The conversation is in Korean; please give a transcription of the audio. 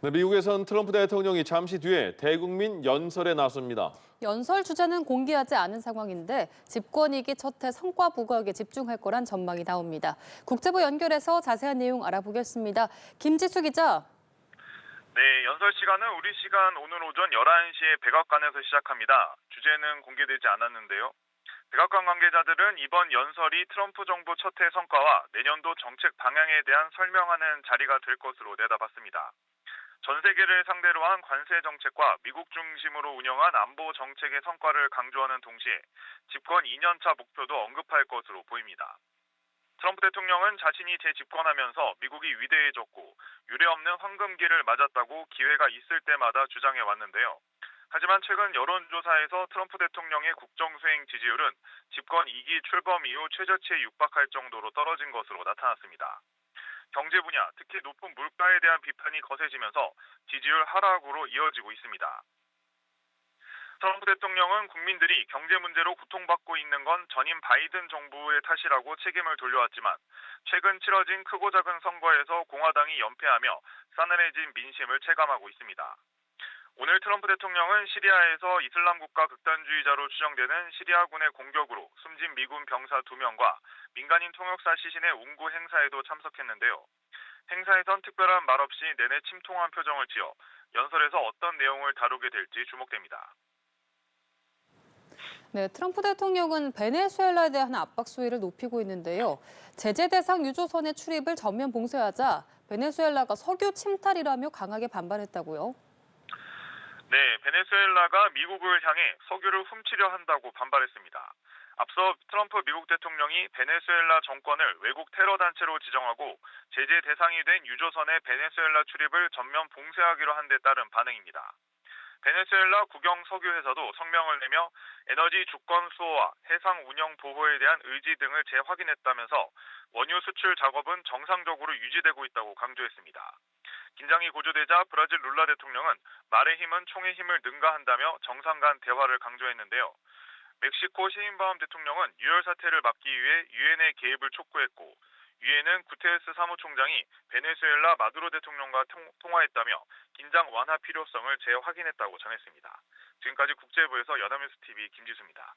네, 미국에선 트럼프 대통령이 잠시 뒤에 대국민 연설에 나섭니다. 연설 주제는 공개하지 않은 상황인데 집권 2기 첫 해 성과 부각에 집중할 거란 전망이 나옵니다. 국제부 연결해서 자세한 내용 알아보겠습니다. 김지수 기자. 네, 연설 시간은 우리 시간 오늘 오전 11시에 백악관에서 시작합니다. 주제는 공개되지 않았는데요. 백악관 관계자들은 이번 연설이 트럼프 정부 첫 해 성과와 내년도 정책 방향에 대한 설명하는 자리가 될 것으로 내다봤습니다. 전 세계를 상대로 한 관세 정책과 미국 중심으로 운영한 안보 정책의 성과를 강조하는 동시에 집권 2년차 목표도 언급할 것으로 보입니다. 트럼프 대통령은 자신이 재집권하면서 미국이 위대해졌고 유례없는 황금기를 맞았다고 기회가 있을 때마다 주장해 왔는데요. 하지만 최근 여론조사에서 트럼프 대통령의 국정수행 지지율은 집권 2기 출범 이후 최저치에 육박할 정도로 떨어진 것으로 나타났습니다. 경제 분야, 특히 높은 물가에 대한 비판이 거세지면서 지지율 하락으로 이어지고 있습니다. 트럼프 대통령은 국민들이 경제 문제로 고통받고 있는 건 전임 바이든 정부의 탓이라고 책임을 돌려왔지만 최근 치러진 크고 작은 선거에서 공화당이 연패하며 싸늘해진 민심을 체감하고 있습니다. 오늘 트럼프 대통령은 시리아에서 이슬람 국가 극단주의자로 추정되는 시리아군의 공격으로 숨진 미군 병사 2명과 민간인 통역사 시신의 운구 행사에도 참석했는데요. 행사에선 특별한 말 없이 내내 침통한 표정을 지어 연설에서 어떤 내용을 다루게 될지 주목됩니다. 네, 트럼프 대통령은 베네수엘라에 대한 압박 수위를 높이고 있는데요. 제재 대상 유조선의 출입을 전면 봉쇄하자 베네수엘라가 석유 침탈이라며 강하게 반발했다고요. 네, 베네수엘라가 미국을 향해 석유를 훔치려 한다고 반발했습니다. 앞서 트럼프 미국 대통령이 베네수엘라 정권을 외국 테러 단체로 지정하고 제재 대상이 된 유조선의 베네수엘라 출입을 전면 봉쇄하기로 한 데 따른 반응입니다. 베네수엘라 국영 석유회사도 성명을 내며 에너지 주권 수호와 해상 운영 보호에 대한 의지 등을 재확인했다면서 원유 수출 작업은 정상적으로 유지되고 있다고 강조했습니다. 긴장이 고조되자 브라질 룰라 대통령은 말의 힘은 총의 힘을 능가한다며 정상 간 대화를 강조했는데요. 멕시코 시인바움 대통령은 유혈 사태를 막기 위해 유엔의 개입을 촉구했고 유엔은 구테레스 사무총장이 베네수엘라 마두로 대통령과 통화했다며 긴장 완화 필요성을 재확인했다고 전했습니다. 지금까지 국제부에서 연합뉴스 TV 김지수입니다.